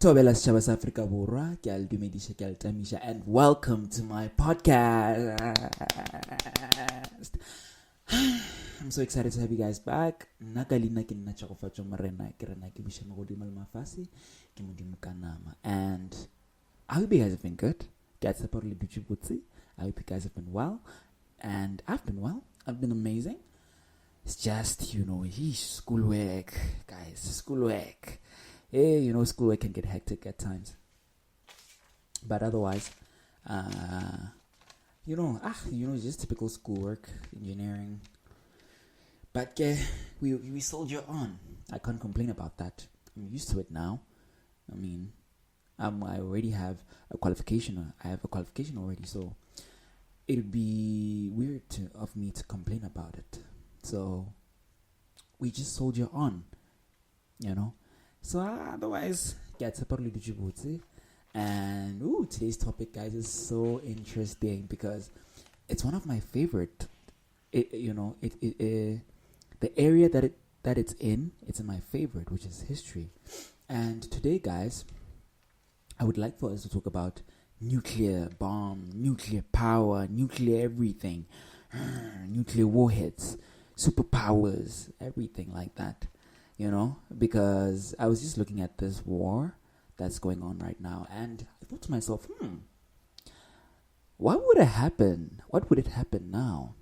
Tobela Setjhaba sa Afrika Borwa, ke a le dumedisha, ke a le tamisha, and welcome to my podcast. I'm so excited to have you guys back. Nakalina ke nna Geopolitics morena ke rena ke busha mogodimo le mafase ke modimo ka nama. And I hope you guys have been good. Ke a tshepa le dutse botse. I hope you guys have been well. And I've been well. I've been amazing. It's just, schoolwork, guys, schoolwork. Hey, schoolwork can get hectic at times. But otherwise, just typical schoolwork, engineering. But we soldier on. I can't complain about that. I'm used to it now. I mean, I already have a qualification. I have a qualification already, so it'd be weird of me to complain about it. So we just soldier on, So otherwise, and today's topic, guys, is so interesting because it's one of my favorite. The area that it's in my favorite, which is history. And today, guys, I would like for us to talk about nuclear bomb, nuclear power, nuclear everything, nuclear warheads, superpowers, everything like that. Because I was just looking at this war that's going on right now, and I thought to myself, what would it happen now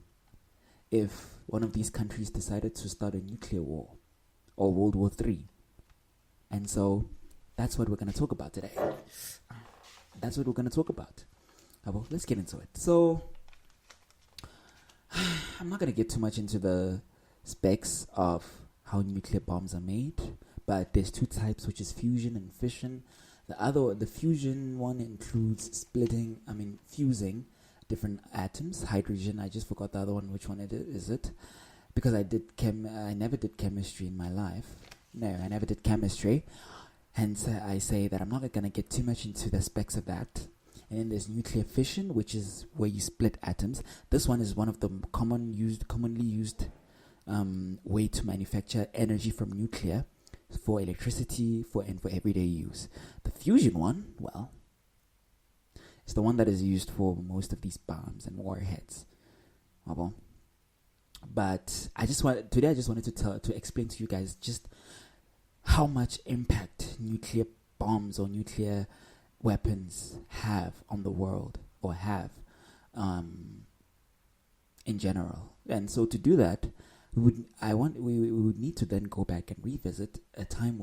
if one of these countries decided to start a nuclear war or World War III? And so that's what we're going to talk about today. That's what we're going to talk about. Well, let's get into it. So I'm not going to get too much into the specs of how nuclear bombs are made, but there's two types, which is fusion and fission. The fusion one includes fusing different atoms, hydrogen. I just forgot the other one, which one is it? Because I never did chemistry in my life. No, I never did chemistry. Hence, I say that I'm not going to get too much into the specs of that. And then there's nuclear fission, which is where you split atoms. This one is one of the commonly used way to manufacture energy from nuclear for electricity and for everyday use. The fusion one, well, it's the one that is used for most of these bombs and warheads. But today I just wanted to explain to you guys just how much impact nuclear bombs or nuclear weapons have on the world, or have in general. And so to do that, we would need to then go back and revisit a time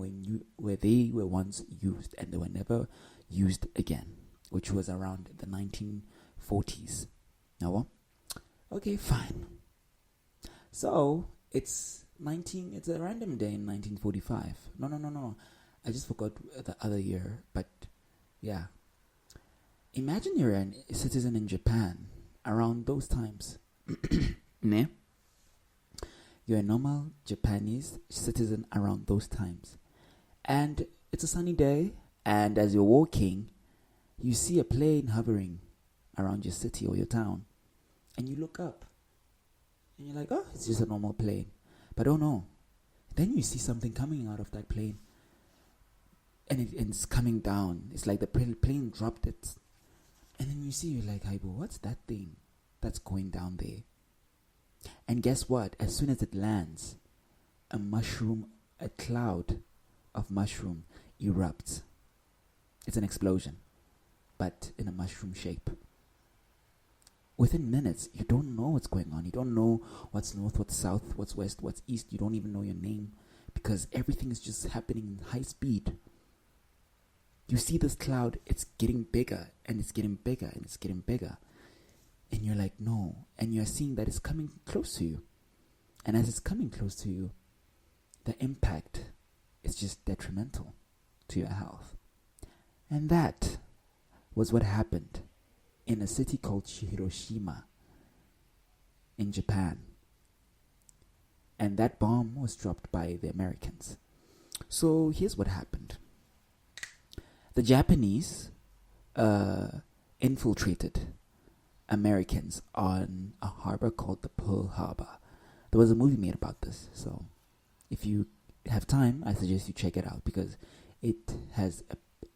where they were once used and they were never used again, which was around the 1940s. Now, okay, fine. So it's a random day in 1945. No. I just forgot the other year, but yeah. Imagine you're a citizen in Japan around those times. Ne? You're a normal Japanese citizen around those times. And it's a sunny day, and as you're walking, you see a plane hovering around your city or your town. And you look up, and you're like, oh, it's just a normal plane. But oh no. Then you see something coming out of that plane. And it's coming down. It's like the plane dropped it. And then you see, you're like, Haibo, what's that thing that's going down there? And guess what? As soon as it lands, a cloud of mushroom erupts. It's an explosion, but in a mushroom shape. Within minutes, you don't know what's going on. You don't know what's north, what's south, what's west, what's east. You don't even know your name because everything is just happening in high speed. You see this cloud, it's getting bigger and it's getting bigger and it's getting bigger. And you're like, no. And you're seeing that it's coming close to you. And as it's coming close to you, the impact is just detrimental to your health. And that was what happened in a city called Hiroshima in Japan. And that bomb was dropped by the Americans. So here's what happened. The Japanese infiltrated Americans on a harbor called the Pearl Harbor. There was a movie made about this, so if you have time, I suggest you check it out because it has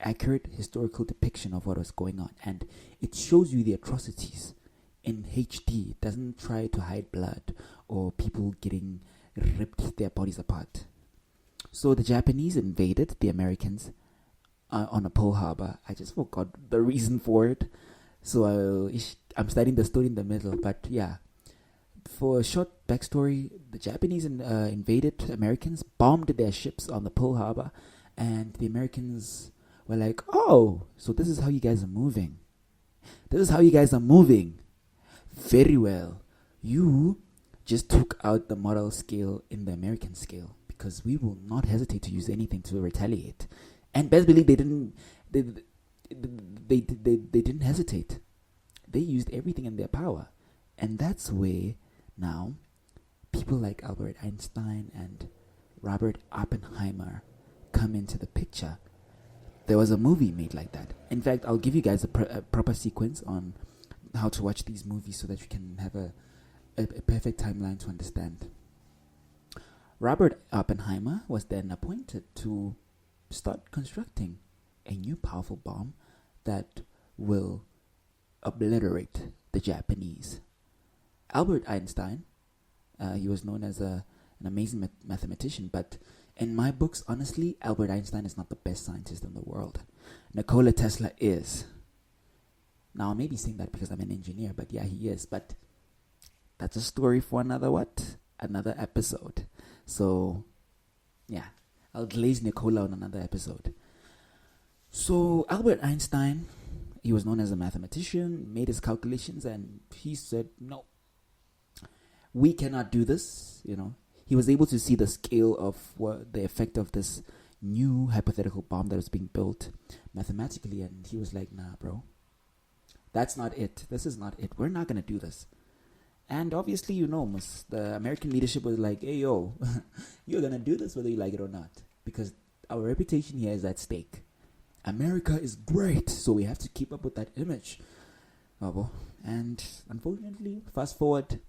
accurate historical depiction of what was going on, and it shows you the atrocities in HD. It doesn't try to hide blood or people getting ripped their bodies apart. So the Japanese invaded the Americans on a Pearl Harbor. I just forgot the reason for it, so I'm starting the story in the middle. But yeah, for a short backstory, the Japanese invaded Americans, bombed their ships on the Pearl Harbor, and the Americans were like, "Oh, so this is how you guys are moving. This is how you guys are moving. Very well. You just took out the moral scale in the American scale, because we will not hesitate to use anything to retaliate." And best believe they didn't. They didn't hesitate. They used everything in their power, and that's where now people like Albert Einstein and Robert Oppenheimer come into the picture. There was a movie made like that. In fact, I'll give you guys a proper sequence on how to watch these movies so that you can have a perfect timeline to understand. Robert Oppenheimer was then appointed to start constructing a new powerful bomb that will obliterate the Japanese. Albert Einstein, he was known as an amazing mathematician, but in my books, honestly, Albert Einstein is not the best scientist in the world. Nikola Tesla is. Now, I may be saying that because I'm an engineer, but yeah, he is. But that's a story for another episode. So, yeah, I'll glaze Nikola on another episode. So, Albert Einstein, he was known as a mathematician, made his calculations, and he said, no, we cannot do this, He was able to see the scale of the effect of this new hypothetical bomb that was being built mathematically, and he was like, nah, bro, that's not it. This is not it. We're not going to do this. And obviously, the American leadership was like, hey, yo, you're going to do this whether you like it or not, because our reputation here is at stake. America is great, so we have to keep up with that image. And unfortunately, fast forward,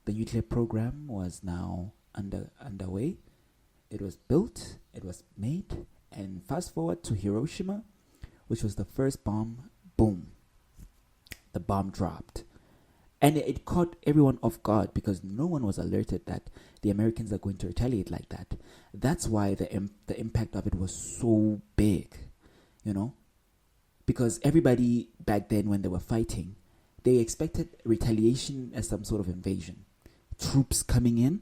the nuclear program was now underway. It was built, it was made, and fast forward to Hiroshima, which was the first bomb. Boom. The bomb dropped. And it caught everyone off guard because no one was alerted that the Americans are going to retaliate like that. That's why the impact of it was so big, because everybody back then, when they were fighting, they expected retaliation as some sort of invasion. Troops coming in,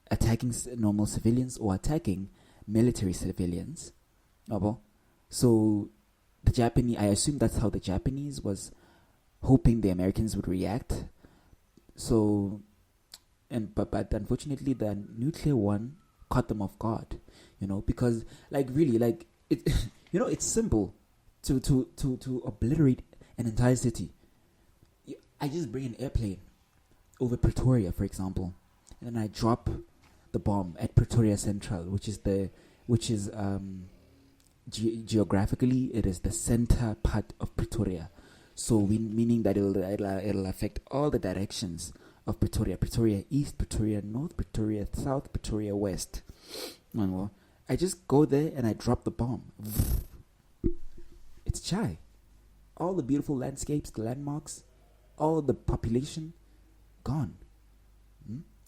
attacking normal civilians or attacking military civilians. So the Japanese, I assume that's how the Japanese was hoping the Americans would react. So, but unfortunately, the nuclear one caught them off guard. Because it's simple to obliterate an entire city. I just bring an airplane over Pretoria, for example, and then I drop the bomb at Pretoria Central, which is geographically it is the center part of Pretoria. So meaning that it'll affect all the directions of Pretoria: Pretoria East, Pretoria North, Pretoria South, Pretoria West. I just go there and I drop the bomb. It's chai. All the beautiful landscapes, the landmarks, all the population gone.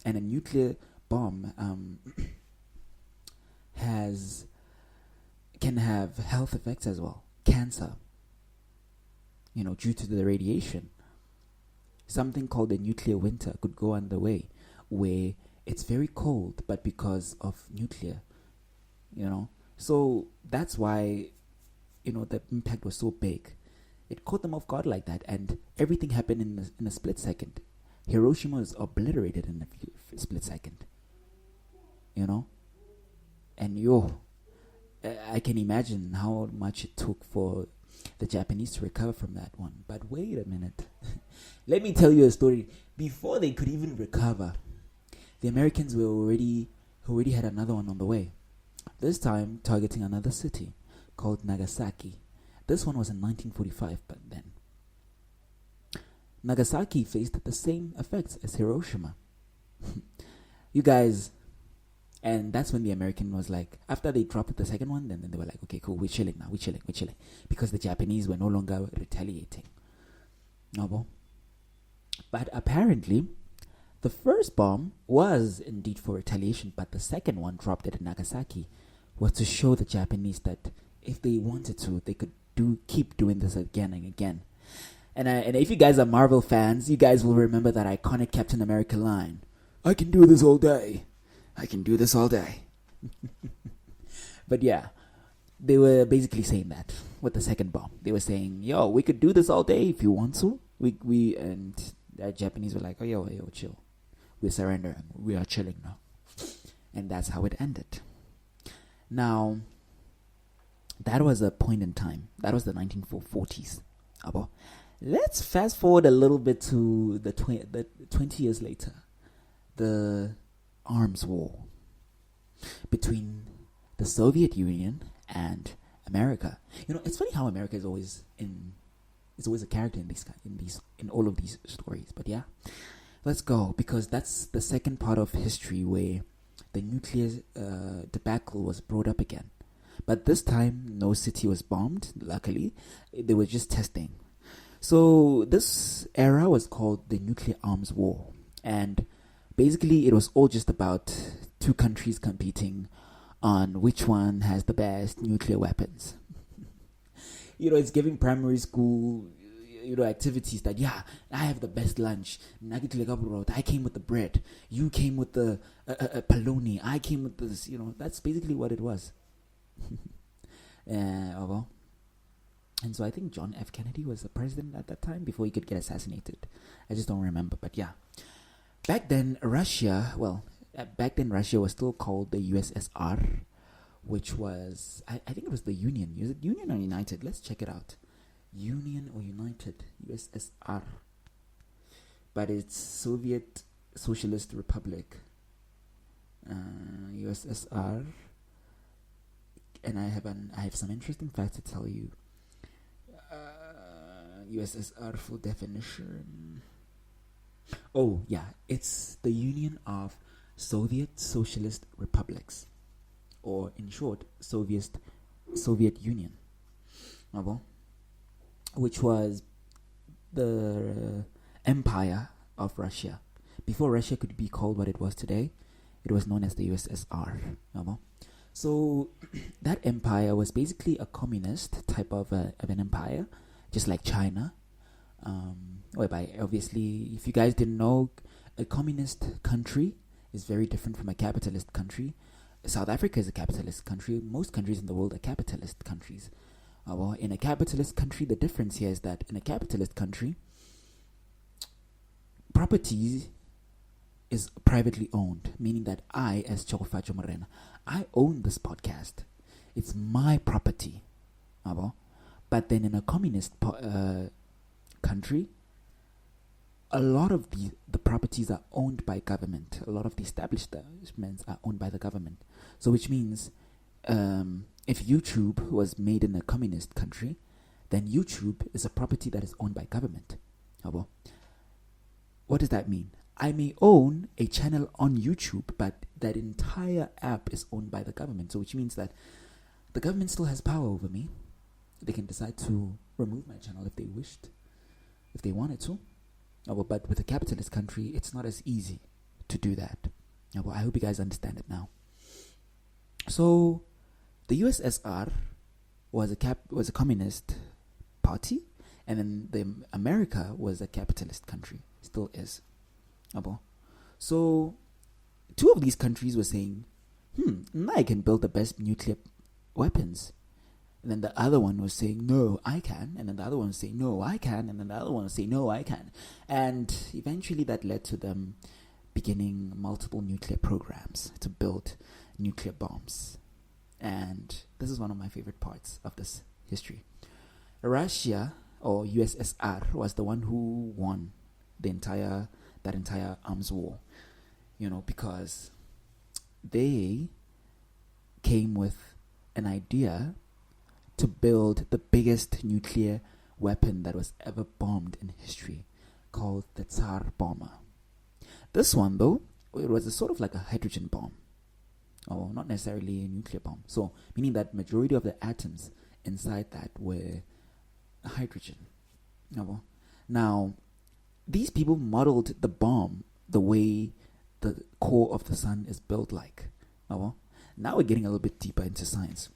And a nuclear bomb can have health effects as well. Cancer, due to the radiation. Something called a nuclear winter could go underway, where it's very cold, but because of nuclear, So that's why, the impact was so big. It caught them off guard like that, and everything happened in a split second. Hiroshima was obliterated in a split second. And I can imagine how much it took for the Japanese to recover from that one. But wait a minute. Let me tell you a story. Before they could even recover, the Americans already had another one on the way. This time targeting another city called Nagasaki. This one was in 1945, but then Nagasaki faced the same effects as Hiroshima. You guys, And that's when the American was like, after they dropped the second one, then they were like, okay, cool, we're chilling now, we're chilling. Because the Japanese were no longer retaliating. No, but apparently, the first bomb was indeed for retaliation, but the second one dropped at Nagasaki was to show the Japanese that if they wanted to, they could keep doing this again and again. And if you guys are Marvel fans, you guys will remember that iconic Captain America line, "I can do this all day. I can do this all day." But yeah, they were basically saying that with the second bomb. They were saying, "Yo, we could do this all day if you want to." And the Japanese were like, "Oh, yo, chill. We're surrendering. We are chilling now." And that's how it ended. Now, that was a point in time. That was the 1940s. Let's fast forward a little bit to the 20 years later. The arms war between the Soviet Union and America. It's funny how America is always a character in all of these stories. But yeah, let's go, because that's the second part of history where the nuclear debacle was brought up again. But this time, no city was bombed. Luckily, they were just testing. So this era was called the Nuclear Arms War, and basically it was all just about two countries competing on which one has the best nuclear weapons. It's giving primary school activities that, yeah, I have the best lunch. I came with the bread. You came with the polony. I came with this. That's basically what it was. And so I think John F. Kennedy was the president at that time before he could get assassinated. I just don't remember, but yeah. Back then, Russia was still called the USSR, which was, I think it was the Union. Is it Union or United? Let's check it out. Union or United? USSR. But it's Soviet Socialist Republic. USSR. And I have some interesting facts to tell you. USSR full definition. Oh yeah, it's the Union of Soviet Socialist Republics, or in short, Soviet Union, which was the empire of Russia. Before Russia could be called what it was today, it was known as the USSR. So that empire was basically a communist type of an empire, just like China. Whereby, obviously, if you guys didn't know, a communist country is very different from a capitalist country. South Africa is a capitalist country. Most countries in the world are capitalist countries. In a capitalist country, the difference here is that in a capitalist country, property is privately owned, meaning that I, as Geopolitics Morena, I own this podcast. It's my property. But then in a communist country, a lot of the properties are owned by government. A lot of the establishments are owned by the government. So which means if YouTube was made in a communist country, then YouTube is a property that is owned by government. What does that mean? I may own a channel on YouTube, but that entire app is owned by the government. So which means that the government still has power over me. They can decide to remove my channel if they wished, if they wanted to. But with a capitalist country, it's not as easy to do that. I hope you guys understand it now. So the USSR was a communist party, and then America was a capitalist country, still is. So two of these countries were saying, I can build the best nuclear weapons. And then the other one was saying, no, I can. And then the other one was saying, no, I can. And then the other one was saying, no, I can. And eventually that led to them beginning multiple nuclear programs to build nuclear bombs. And this is one of my favorite parts of this history. Russia, or USSR, was the one who won that entire arms war. Because they came with an idea to build the biggest nuclear weapon that was ever bombed in history, called the Tsar Bomba. This one, though, it was a sort of like a hydrogen bomb. or not necessarily a nuclear bomb. So, meaning that majority of the atoms inside that were hydrogen. Now, these people modeled the bomb the way the core of the sun is built like. Now we're getting a little bit deeper into science.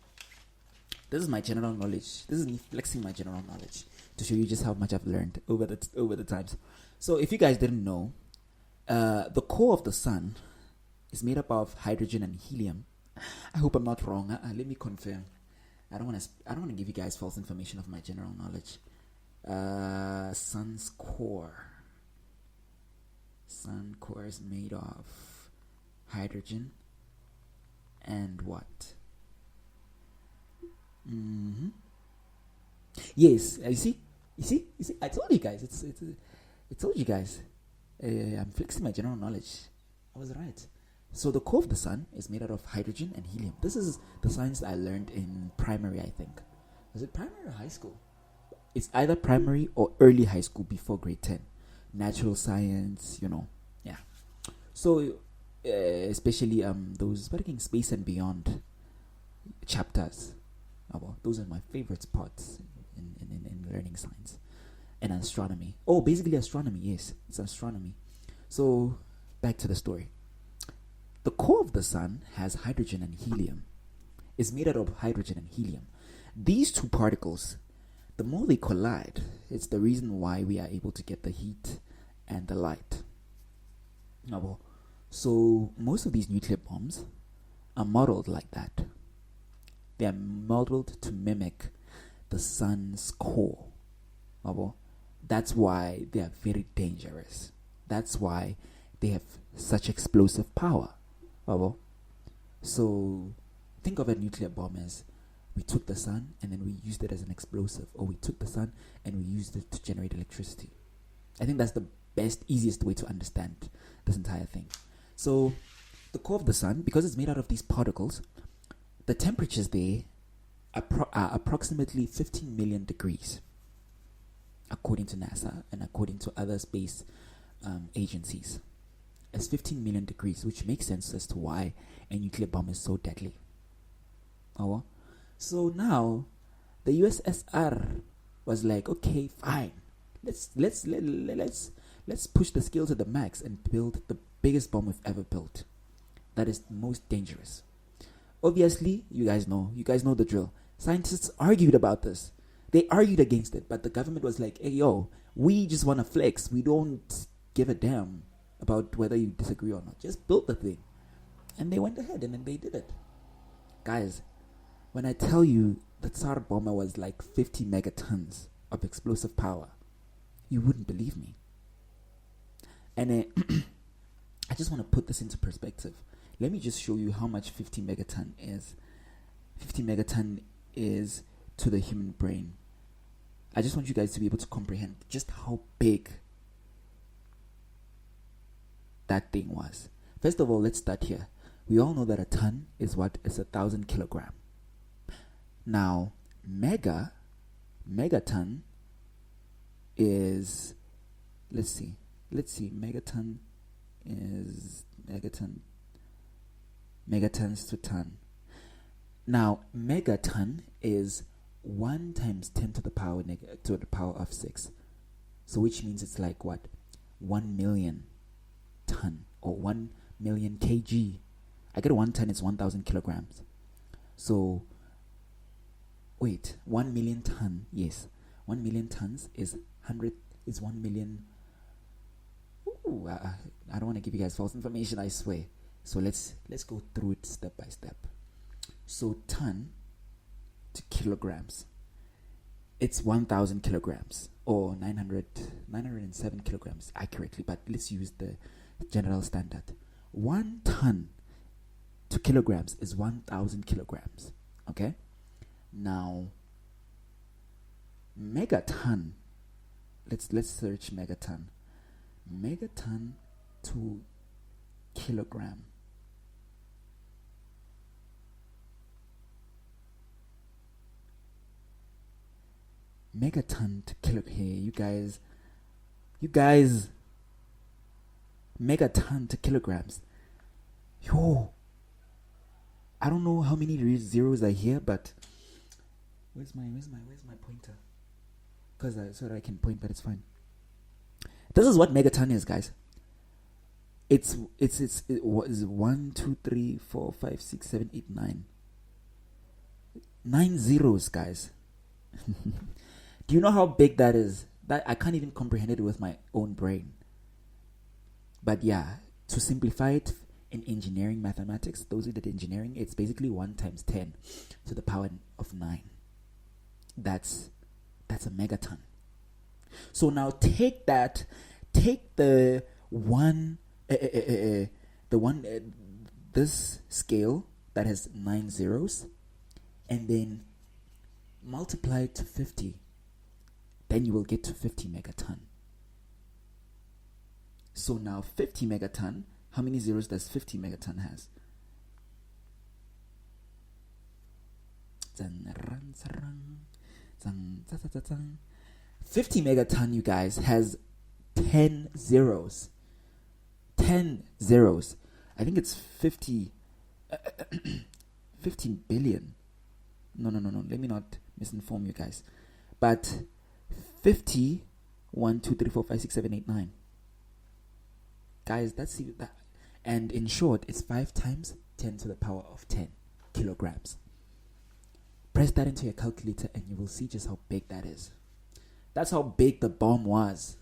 This is my general knowledge. This is me flexing my general knowledge to show you just how much I've learned over the times. So if you guys didn't know, the core of the sun is made up of hydrogen and helium. I hope I'm not wrong. Let me confirm. I don't want to give you guys false information of my general knowledge. Sun's core. Sun core is made of hydrogen and what? Yes, you see. I told you guys. I told you guys. I'm flexing my general knowledge. I was right. So the core of the sun is made out of hydrogen and helium. This is the science I learned in primary, I think. Was it primary or high school? It's either primary or early high school before grade 10. Natural science, yeah. So, especially those space and beyond chapters. Those are my favorite parts in learning science. And astronomy. Oh, basically astronomy, yes. It's astronomy. So, back to the story. The core of the sun has hydrogen and helium. It's made out of hydrogen and helium. These two particles, the more they collide, it's the reason why we are able to get the heat and the light. So most of these nuclear bombs are modeled like that. They are modeled to mimic the sun's core. That's why they are very dangerous. That's why they have such explosive power. So think of a nuclear bomb as we took the sun and then we used it as an explosive, or we took the sun and we used it to generate electricity. I think that's the best, easiest way to understand this entire thing. So the core of the sun, because it's made out of these particles, the temperatures there are approximately 15 million degrees, according to NASA and according to other space agencies. It's 15 million degrees, which makes sense as to why a nuclear bomb is so deadly. So now the USSR was like, okay, fine, let's push the scale to the max and build the biggest bomb we've ever built. That is most dangerous. Obviously, you guys know the drill. Scientists argued about this. They argued against it, but the government was like, hey, yo, we just want to flex. We don't give a damn about whether you disagree or not. Just build the thing. And they went ahead and then they did it. Guys, when I tell you the Tsar Bomba was like 50 megatons of explosive power, you wouldn't believe me. And I just want to put this into perspective. Let me just show you how much 50 megaton is. 50 megaton is to the human brain. I just want you guys to be able to comprehend just how big that thing was. First of all, let's start here. We all know that a ton is 1,000 kilogram. Now, megaton is, let's see, megatons to ton. Now, megaton is 1 times 10 to the power of 6. So which means it's like what? 1 million ton or 1 million kg. I get 1 ton is 1,000 kilograms. So, wait, 1 million ton, yes. 1 million tons is 1 million. Ooh, I don't want to give you guys false information, I swear. So let's go through it step by step. So ton to kilograms, it's 1,000 kilograms or 907 kilograms accurately, but let's use the general standard. 1 ton to kilograms is 1,000 kilograms. Okay. Now, megaton. Let's search megaton. Megaton to kilogram. Megaton to kilogram. Hey, you guys. Megaton to kilograms. Yo. I don't know how many zeros are here, but where's my pointer? Because so that I can point, but it's fine. This is what megaton is, guys. It was 1, 2, 3, 4, 5, 6, 7, 8, 9. 9 zeros, guys. Do you know how big that is? That I can't even comprehend it with my own brain. But yeah, to simplify it in engineering mathematics, those who did engineering, it's basically 1 times 10 to the power of 9. That's a megaton. So now take the one, this scale that has 9 zeros, and then multiply it to 50. Then you will get to 50 megaton. So now 50 megaton, how many zeros does 50 megaton has? 50 megaton, you guys, has 10 zeros. 10 zeros. I think it's 50 billion. No. Let me not misinform you guys. But 50, 1, 2, 3, 4, 5, 6, 7, 8, 9. Guys, that's that. And in short, it's 5 times 10 to the power of 10 kilograms. Press that into your calculator and you will see just how big that is. That's how big the bomb was.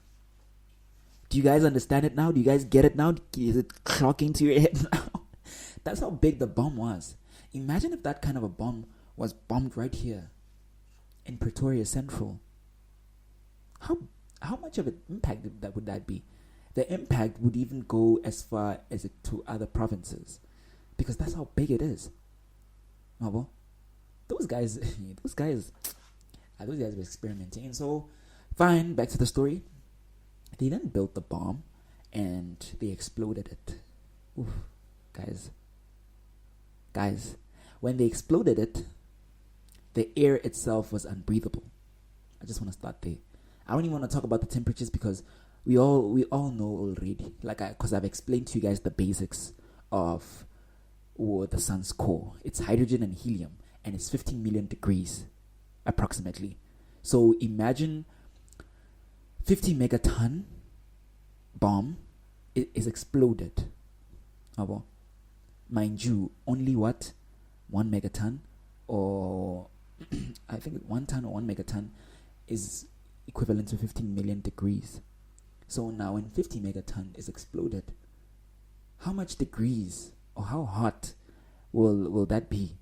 Do you guys understand it now? Do you guys get it now? Is it clocking to your head now? That's how big the bomb was. Imagine if that kind of a bomb was bombed right here in Pretoria Central. How much of an impact would that be? The impact would even go as far as it to other provinces, because that's how big it is. Oh, those guys were experimenting. And so, fine, back to the story. They then built the bomb, and they exploded it. Oof, guys, when they exploded it, the air itself was unbreathable. I just want to start there. I don't even want to talk about the temperatures because we all know already. Because I've explained to you guys the basics of the sun's core. It's hydrogen and helium, and it's 15 million degrees, approximately. So imagine 50 megaton bomb is exploded. Mind you, only 1 megaton, or I think 1 ton or 1 megaton is equivalent to 15 million degrees. So now when 50 megaton is exploded, how much degrees or how hot will that be?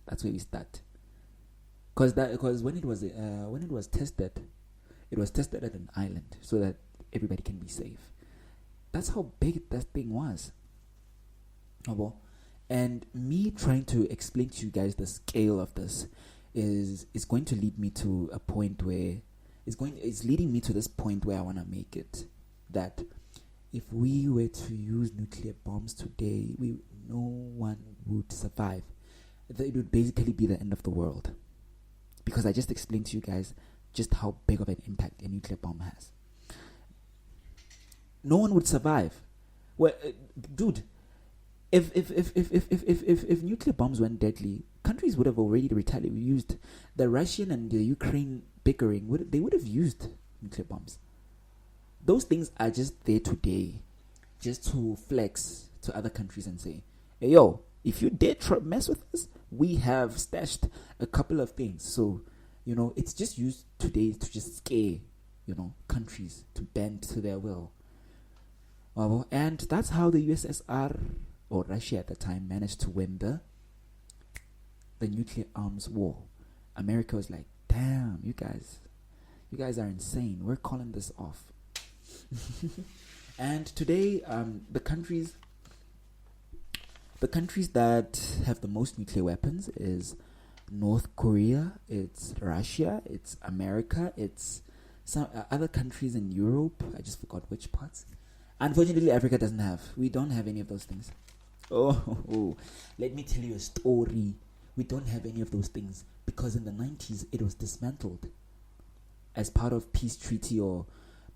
That's where we start. Because when it was tested at an island so that everybody can be safe. That's how big that thing was. And me trying to explain to you guys the scale of this is going to lead me to a point where it's leading me to this point where I want to make it, that if we were to use nuclear bombs today, no one would survive. It would basically be the end of the world, because I just explained to you guys just how big of an impact a nuclear bomb has. No one would survive. Well, dude, if nuclear bombs weren't deadly, countries would have already retaliated. Used the Russian and the Ukraine bickering. They would have used nuclear bombs. Those things are just there today, just to flex to other countries and say, "Hey, yo, if you dare mess with us, we have stashed a couple of things." So, it's just used today to just scare, countries to bend to their will. And that's how the USSR, or Russia at the time, managed to win the nuclear arms war. America was like, "Damn, you guys are insane. We're calling this off." And today, the countries that have the most nuclear weapons is North Korea, it's Russia, it's America, it's some other countries in Europe. I just forgot which parts. Unfortunately, Africa doesn't have. We don't have any of those things. Oh, let me tell you a story. We don't have any of those things because in the 90s it was dismantled as part of peace treaty,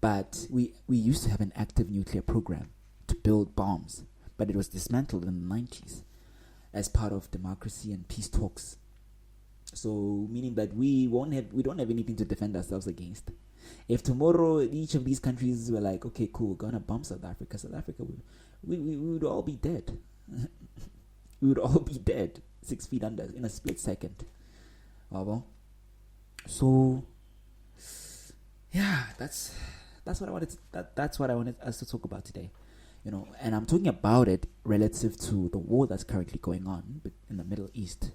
but we used to have an active nuclear program to build bombs, but it was dismantled in the 90s. as part of democracy and peace talks. So meaning that we don't have anything to defend ourselves against. If tomorrow each of these countries were like, okay, cool, we're gonna bomb South Africa, we would all be dead. We would all be dead 6 feet under in a split second. Well, so yeah, that's what I wanted. That's what I wanted us to talk about today. And I'm talking about it relative to the war that's currently going on in the Middle East.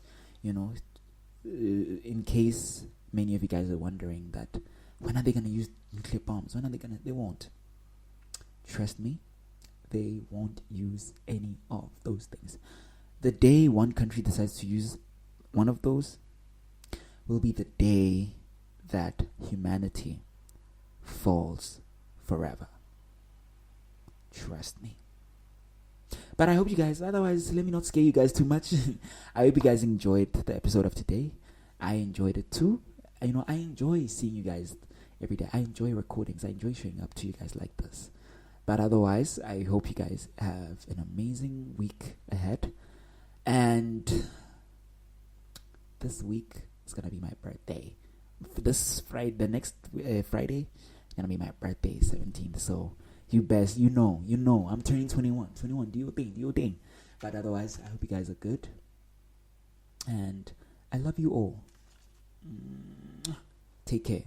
In case many of you guys are wondering that when are they gonna use nuclear bombs? They won't. Trust me, they won't use any of those things. The day one country decides to use one of those will be the day that humanity falls forever. Trust me. But I hope you guys, otherwise, let me not scare you guys too much. I hope you guys enjoyed the episode of today. I enjoyed it too. I enjoy seeing you guys every day. I enjoy recordings. I enjoy showing up to you guys like this. But otherwise, I hope you guys have an amazing week ahead. And this week is going to be my birthday. This Friday, the next Friday, is going to be my birthday, 17th. So you know, I'm turning 21. 21, do your thing. But otherwise, I hope you guys are good. And I love you all. Take care.